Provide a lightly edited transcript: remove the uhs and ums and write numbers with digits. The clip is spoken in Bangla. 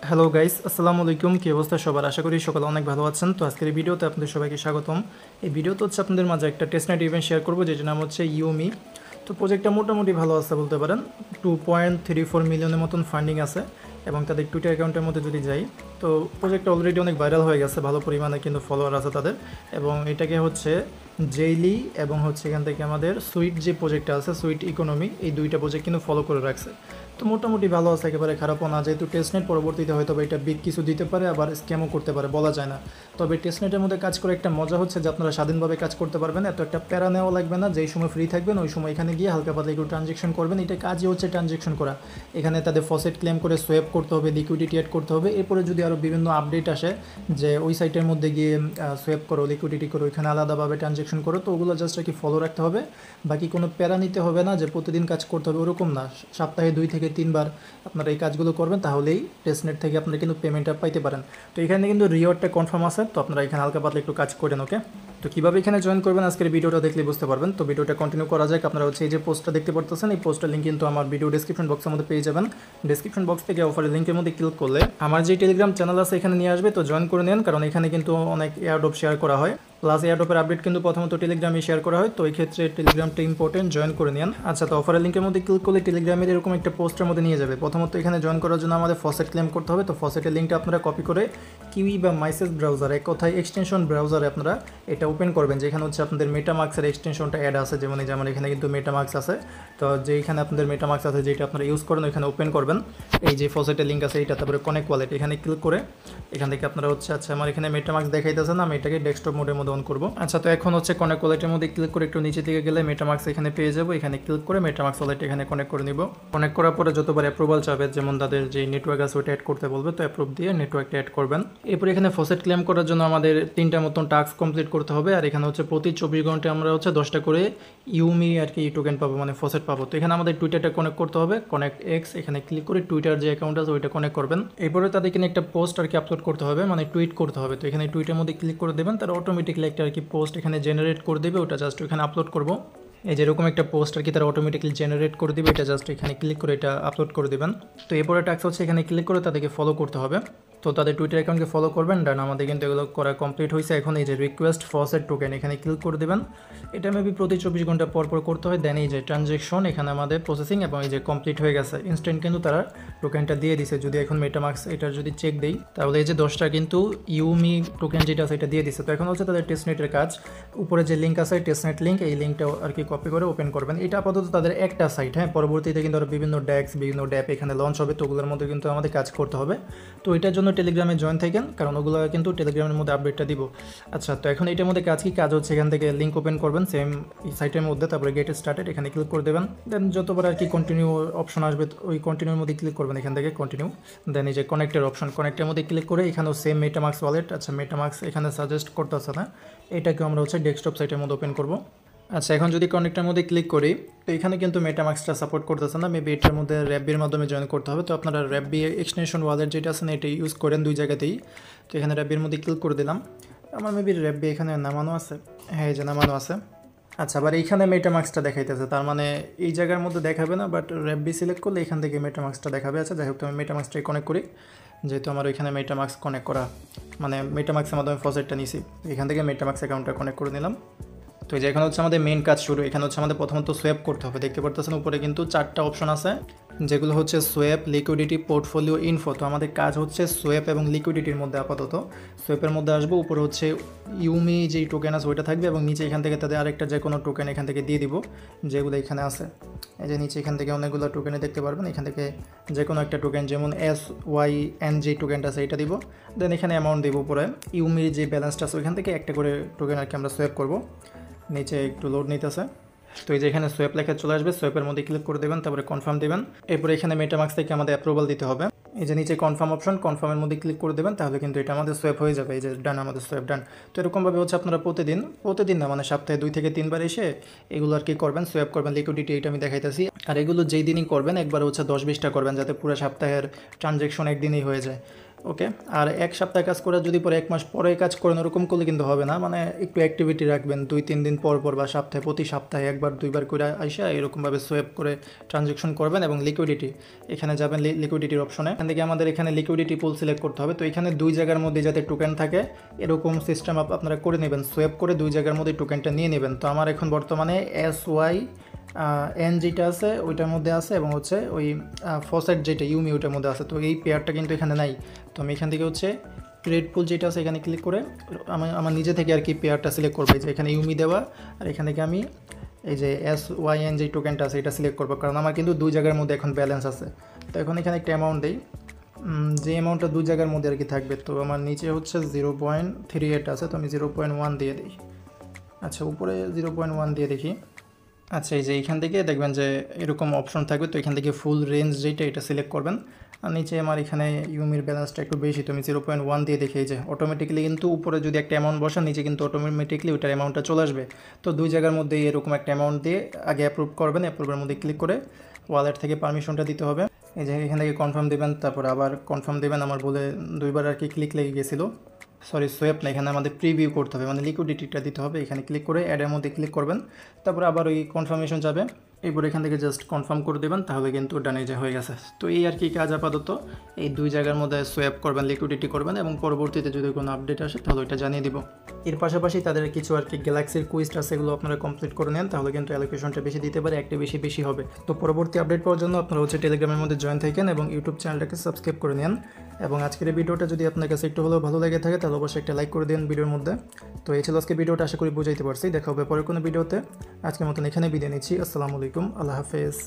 হ্যালো গাইস, আসসালামু আলাইকুম। কী অবস্থা সবার? আশা করি সকালে অনেক ভালো আছেন। তো আজকের এই ভিডিওতে আপনাদের সবাইকে স্বাগতম। এই ভিডিওতে হচ্ছে আপনাদের মাঝে একটা টেস্টনেট ইভেন্ট শেয়ার করবো, যেটার নাম হচ্ছে ইউমি। তো প্রজেক্টটা মোটামুটি ভালো আছে বলতে পারেন। 2.34 মিলিয়নের মতন ফান্ডিং আছে এবং তাদের টুইটার অ্যাকাউন্টের মধ্যে যদি যাই, তো প্রজেক্টটা অলরেডি অনেক ভাইরাল হয়ে গেছে, ভালো পরিমাণে কিন্তু ফলোয়ার আছে তাদের। এবং এটাকে হচ্ছে জেইলি এবং হচ্ছে এখান থেকে আমাদের সুইট যে প্রজেক্টটা আছে, সুইট ইকোনমি, এই দুইটা প্রজেক্ট কিন্তু ফলো করে রাখছে। তো মোটামুটি ভালো আছে, একেবারে খারাপও না। যেহেতু টেস্টনেট পরবর্তীতে হয়তো এটা বিগ কিছু দিতে পারে, আবার স্ক্যামও করতে পারে, বলা যায় না। তবে টেস্টনেটের মধ্যে কাজ করে একটা মজা হচ্ছে যে আপনারা স্বাধীনভাবে কাজ করতে পারবেন, এত একটা প্যারা নেওয়া লাগবে না। যেই সময় ফ্রি থাকবেন ওই সময় এখানে গিয়ে হালকা পাতলা একটু ট্রানজেকশন করবেন। এটা কাজই হচ্ছে ট্রানজেকশন করা। এখানে তাদের ফসেট ক্লেম করে সোয়েপ করতে হবে, লিকুইডিটি অ্যাড করতে হবে। এরপরে যদি আরও বিভিন্ন আপডেট আসে যে ওই সাইটের মধ্যে গিয়ে সোয়েপ করো, লিকুইডিটি করো, ওইখানে আলাদাভাবে ট্রানজেকশন করো, তো ওগুলো জাস্ট আর কি ফলো রাখতে হবে। বাকি কোনো প্যারা নিতে হবে না যে প্রতিদিন কাজ করতে হবে, ওরকম না। সপ্তাহে 2 থেকে 3 বার আপনারা এই কাজগুলো করবেন, তাহলেই টেস্টনেট থেকে আপনারা কিন্তু পেমেন্টটা পাইতে পারেন। তো এখানে কিন্তু রিওয়ার্ডটা কনফার্ম আছে, তো আপনারা এখানে হালকা পাতলা একটু কাজ করেন। ওকে, তো কীভাবে এখানে জয়েন করবেন আজকের ভিডিওটা দেখলে বুঝতে পারবেন। তো ভিডিওটা কন্টিনিউ করা যাক। আপনারা হচ্ছে এই যে পোস্টটা দেখতে পারতেছেন, এই পোস্টের লিঙ্ক কিন্তু আমার ভিডিও ডেসক্রিপশন বক্সের মধ্যে পেয়ে যাবেন। ডেসক্রিপশন বক্স থেকে অফারের লিঙ্কের মধ্যে ক্লিক করলে আমার যে টেলিগ্রাম চ্যানেল আছে এখানে নিয়ে আসবে। তো জয়েন করে নেন, কারণ এখানে কিন্তু অনেক এয়ারড্রপ শেয়ার করা হয়, প্লাস এয়ারড্রপের আপডেট কিন্তু প্রথমত টেলিগ্রামে শেয়ার করা হয়। তো এই ক্ষেত্রে টেলিগ্রামটা ইম্পর্টেন্ট, জয়েন করে নেন। আচ্ছা, তো অফারের লিঙ্কের মধ্যে ক্লিক করলে টেলিগ্রামের এরকম একটা পোস্টের মধ্যে নিয়ে যাবে। প্রথমত এখানে জয়েন করার জন্য আমাদের ফসেট ক্লেম করতে হবে। তো ফসেটের লিঙ্কটা আপনারা কপি করে কিউই বা মাইসেস ব্রাউজার, এক কথায় এক্সটেনশন ব্রাউজারে আপনারা এটা ওপেন করবেন, যেখানে হচ্ছে আপনাদের মেটামার্কসের এক্সটেনশনটা অ্যাড আছে। যেমন এখানে কিন্তু মেটামার্কস আছে। তো যেখানে আপনাদের মেটামার্কস আছে, যেটা আপনারা ইউজ করেন, ওইখানে ওপেন করবেন। এই যে ফসেটের লিঙ্ক আছে এইটা, তারপরে কনেক্ট ওয়ালেট, এখানে ক্লিক করে এখান থেকে আপনারা হচ্ছে, আচ্ছা আমার এখানে মেটামার্কস দেখাইতেছে না, আমি এটাকে ডেস্কটপ মোডের মধ্যে অন করবো। আচ্ছা, তো এখন হচ্ছে কনেক্ট ওয়ালেটের মধ্যে ক্লিক করে একটু নিচে দিকে গেলে মেটামার্কস এখানে পেয়ে যাবো। এখানে ক্লিক করে মেটামার্কস ওয়ালেট এখানে কানেক্ট করে নিব। কানেক্ট করার পরে যতবার অ্যাপ্রুভাল চাবে, যেমন তাদের যে নেটওয়ার্ক আছে ওইটা অ্যাড করতে বলবে, তো অ্যাপ্রুভ দিয়ে নেটওয়ার্কটা অ্যাড করবেন। এরপরে এখানে ফসেট ক্লেম করার জন্য আমাদের 3টা মতন টাস্ক কমপ্লিট করতে হবে। আর এখানে হচ্ছে প্রতি 24 ঘন্টায় আমরা হচ্ছে 10টা করে ইউমি আর কি টোকেন পাবো, মানে ফসেট পাবো। তো এখানে আমাদের টুইটারটা কানেক্ট করতে হবে, কানেক্ট এক্স, এখানে ক্লিক করে টুইটার যে অ্যাকাউন্ট আছে ওইটা কানেক্ট করবেন। এরপরে তাদের এখানে একটা পোস্ট আর কি আপলোড করতে হবে, মানে টুইট করতে হবে। তো এখানে টুইটের মধ্যে ক্লিক করে দেবেন, তারা অটোমেটিকলি একটা আর কি পোস্ট এখানে জেনারেট করে দেবে, ওটা জাস্ট ওখানে আপলোড করবো। এই যেরকম একটা পোস্ট আর কি তারা অটোমেটিকলি জেনারেট করে দেবে, এটা জাস্ট এখানে ক্লিক করে এটা আপলোড করে দেবেন। তো এরপরে টাস্ক হচ্ছে এখানে ক্লিক করে তাদেরকে ফলো করতে হবে। তো তাদের টুইটার অ্যাকাউন্টকে ফলো করবেন। ডান, আমাদের কিন্তু এগুলো করা কমপ্লিট হয়েছে। এখন এই যে রিকোয়েস্ট ফসেট টোকেন, এখানে ক্লিক করে দেবেন। এটা মেবি প্রতি 24 ঘন্টা পর পর করতে হয়। দেন এই যে ট্রানজেকশন, এখানে আমাদের প্রসেসিং এবং এই যে কমপ্লিট হয়ে গেছে, ইনস্ট্যান্ট কিন্তু তারা টোকেনটা দিয়ে দিছে। যদি এখন মেটামার্কস এটার যদি চেক দেই, তাহলে এই যে 10টা কিন্তু ইউমি টোকেন যেটা আছে এটা দিয়ে দিছে। তো এখন হচ্ছে তাদের টেস্টনেটের কাজ। উপরে যে লিঙ্ক আছে টেস্টনেট লিঙ্ক, এই লিঙ্কটা আর কি কপি করে ওপেন করবেন। এটা আপাতত তাদের একটা সাইট, হ্যাঁ, পরবর্তীতে কিন্তু আরও বিভিন্ন ডেক্স, বিভিন্ন ড্যাপ এখানে লঞ্চ হবে, তো ওগুলোর মধ্যে কিন্তু আমাদের কাজ করতে হবে। তো এটার জন্য টেলিগ্রামে জয়েন থাকেন, কারণ ওগুলো কিন্তু টেলিগ্রামের মধ্যে আপডেটটা দিব। আচ্ছা, তো এখন এটার মধ্যে কাজ কি? কাজ হচ্ছে এখান থেকে লিঙ্ক ওপেন করবেন সেম সাইটের মধ্যে, তারপরে গেট স্টার্টেড এখানে ক্লিক করে দেবেন। দেন যতবার আর কি কন্টিনিউ অপশন আসবে, ওই কন্টিনিউর মধ্যে ক্লিক করবেন, এখান থেকে কন্টিনিউ। দেন এই যে কানেক্টের অপশন, কানেক্টের মধ্যে ক্লিক করে এখানেও সেম মেটামার্কস ওয়ালেট। আচ্ছা, মেটামার্কস এখানে সাজেস্ট করতেছে না, এটাকে আমরা হচ্ছে ডেস্কটপ সাইটের মধ্যে ওপেন করব। আচ্ছা, এখন যদি কানেক্টের মধ্যে ক্লিক করি, তো এখানে কিন্তু মেটামার্কসটা সাপোর্ট করতেছে না, মেবি এটার মধ্যে র্যাববির মাধ্যমে জয়েন করতে হবে। তো আপনারা র্যাববি এক্সটেনশন ওয়ালেট যেটা আছে না, এটা ইউজ করেন 2 জায়গাতেই। তো এখানে র্যাববির মধ্যে ক্লিক করে দিলাম। আমার মেবি র্যাববি এখানে নামানো আছে, হ্যাঁ এই যে নামানো আছে। আচ্ছা, আবার এইখানে মেটামার্কসটা দেখাইতেছে, তার মানে এই জায়গার মধ্যে দেখাবে না, বাট র্যাববি সিলেক্ট করলে এখান থেকে মেটামার্কসটা দেখাবে। আচ্ছা, যাই হোক, তো আমি মেটামার্কসটাই কানেক্ট করি, যেহেতু আমার ওইখানে মেটামার্কস কানেক্ট করা, মানে মেটামার্কসের মাধ্যমে ফসেটটা নিছি, এখান থেকে মেটামার্কস অ্যাকাউন্টটা কানেক্ট করে নিলাম। তো এই যে এখানে হচ্ছে আমাদের মেইন কাজ শুরু। এখানে হচ্ছে আমাদের প্রথমত সোয়েপ করতে হবে। দেখতে পারতেছেন উপরে কিন্তু 4টা অপশন আছে, যেগুলো হচ্ছে সোয়েপ, লিকুইডিটি, পোর্টফোলিও, ইনফো। তো আমাদের কাজ হচ্ছে সোয়েপ এবং লিকুইডিটির মধ্যে আপাতত। সোয়েপের মধ্যে আসবো, উপরে হচ্ছে ইউমি যেই টোকেন আছে ওইটা থাকবে, এবং নিচে এখান থেকে তাদের আরেকটা যে কোনো টোকেন এখান থেকে দিয়ে দিব, যেগুলো এখানে আছে। এই যে নিচে এখান থেকে অনেকগুলো টোকেনে দেখতে পারবেন, এখান থেকে যে কোনো একটা টোকেন, যেমন SYN যে টোকেনটা আছে এটা দিব। দেন এখানে অ্যামাউন্ট দিব উপরে, ইউমির যে ব্যালেন্সটা আছে ওইখান থেকে একটা করে টোকেন আর কি আমরা সোয়েপ করবো। নিচে একটু লোড নিতেছে। তো এই যে এখানে সোয়েপ লেখা চলে আসবে, সোয়েপের মধ্যে ক্লিক করে দেবেন, তারপরে কনফার্ম দেবেন। এরপরে এখানে মেটামার্কস থেকে আমাদের অ্যাপ্রুভাল দিতে হবে। এই যে নিচে কনফার্ম অপশন, কনফার্মের মধ্যে ক্লিক করে দেবেন, তাহলে কিন্তু এটা আমাদের সোয়েপ হয়ে যাবে। এই যে ডান, আমাদের সোয়েপ ডান। তো এরকমভাবে হচ্ছে আপনারা প্রতিদিন না, মানে সপ্তাহে 2 থেকে 3 বার এসে এগুলো আর কি করবেন, সোয়েপ করবেন। লিকুইডিটি এটা আমি দেখাইতেছি। আর এগুলো যেই দিনই করবেন একবার হচ্ছে 10-20টা করবেন, যাতে পুরো সপ্তাহের ট্রানজ্যাকশন একদিনই হয়ে যায়। ওকে। আর এক সপ্তাহ কাজ করে যদি পরে 1 মাস পরে কাজ করেন ওরকম করলে কিন্তু হবে না, মানে একটু অ্যাক্টিভিটি রাখবেন 2-3 দিন পর পর বা সপ্তাহে প্রতি সপ্তাহে 1-2 বার করে আইসা এরকমভাবে সোয়াপ করে ট্রানজ্যাকশন করবেন। এবং লিকুইডিটি এখানে যাবেন, লিকুইডিটির অপশনে এখান থেকে আমাদের এখানে লিকুইডিটি পুল সিলেক্ট করতে হবে। তো এখানে 2 জায়গার মধ্যে যাতে টোকেন থাকে এরকম সিস্টেম আপনারা করে নেবেন, সোয়াপ করে 2 জায়গার মধ্যে টোকেনটা নিয়ে নেবেন। তো আমার এখন বর্তমানে SYN যেটা আছে ওইটার মধ্যে আছে এবং হচ্ছে ওই ফসেট যেটা ইউমি ওইটার মধ্যে আছে। তো এই পেয়ারটা কিন্তু এখানে নাই। তো আমি এখান থেকে হচ্ছে রেড পুল যেটা আছে এখানে ক্লিক করে আমার নিজে থেকে আর কি পেয়ারটা সিলেক্ট করবো, যে এখানে ইউমি দেওয়া আর এখান থেকে আমি এই যে SYN যে টোকেনটা আছে এটা সিলেক্ট করবো, কারণ আমার কিন্তু 2 জায়গার মধ্যে এখন ব্যালেন্স আছে। তো এখন এখানে একটা অ্যামাউন্ট দিই, যে অ্যামাউন্টটা 2 জায়গার মধ্যে আর কি থাকবে। তো আমার নিচে হচ্ছে 0.38 আছে, তো আমি 0.1 দিয়ে দিই। আচ্ছা, উপরে 0.1 দিয়ে দেখি। আচ্ছা, এই যে এইখান থেকে দেখবেন যে এরকম অপশন থাকবে, তো এখান থেকে ফুল রেঞ্জ যেটা এটা সিলেক্ট করবেন। আর নিচে আমার এখানে ইউমির ব্যালেন্সটা একটু বেশি, তো আমি 0.1 দিয়ে দেখি। এই যে অটোমেটিক্যালি কিন্তু উপরে যদি একটা অ্যামাউন্ট বসান নিচে কিন্তু অটোমেটিক্যালি ওইটার অ্যামাউন্টটা চলে আসবে। তো 2 জায়গার মধ্যে এরকম একটা অ্যামাউন্ট দিয়ে আগে অ্যাপ্রুভ করবেন, অ্যাপ্রুভের মধ্যে ক্লিক করে ওয়ালেট থেকে পারমিশনটা দিতে হবে। এই যে এখান থেকে কনফার্ম দেবেন, তারপর আবার কনফার্ম দেবেন। আমার বলে 2বার আর কি ক্লিক লেগে গেছিলো, সরি সোয়াপ না, এখানে আমাদের প্রিভিউ করতে হবে, মানে লিকুইডিটিটা দিতে হবে। এখানে ক্লিক করে অ্যাডের মধ্যে ক্লিক করবেন, তারপরে আবার ওই কনফার্মেশন যাবে, এরপর এখান থেকে জাস্ট কনফার্ম করে দেবেন, তাহলে কিন্তু ডানে যে হয়ে গেছে। তো এই আর কি কাজ আপাতত, এই 2 জায়গার মধ্যে সোয়াপ করবেন, লিকুইডিটি করবেন এবং পরবর্তীতে যদি কোনো আপডেট আসে তাহলে ওইটা জানিয়ে দিব। এর পাশাপাশি তাদের কিছু আর কি গ্যালাক্সির কুইজ আছে, এগুলো আপনারা কমপ্লিট করে নেন, তাহলে কিন্তু অ্যালোকেশনটা বেশি দিতে পারে, একটা বেশি হবে। তো পরবর্তী আপডেট পাওয়ার জন্য আপনারা হচ্ছে টেলিগ্রামের মধ্যে জয়েন থাকেন এবং ইউটিউব চ্যানেলটাকে সাবস্ক্রাইব করে নেন। এবং আজকের এই ভিডিওটা যদি আপনার কাছে একটু হলেও ভালো লেগে থাকে তাহলে অবশ্যই একটা লাইক করে দিন ভিডিওর মধ্যে। তো এই ছিল আজকে ভিডিওটা, আশা করি বুঝাইতে পারছি। দেখা হবে পরের কোনো ভিডিওতে। আজকের মতন এখানে বিদায় নিচ্ছি। আসসালামু আলাইকুম, আল্লাহ হাফেজ।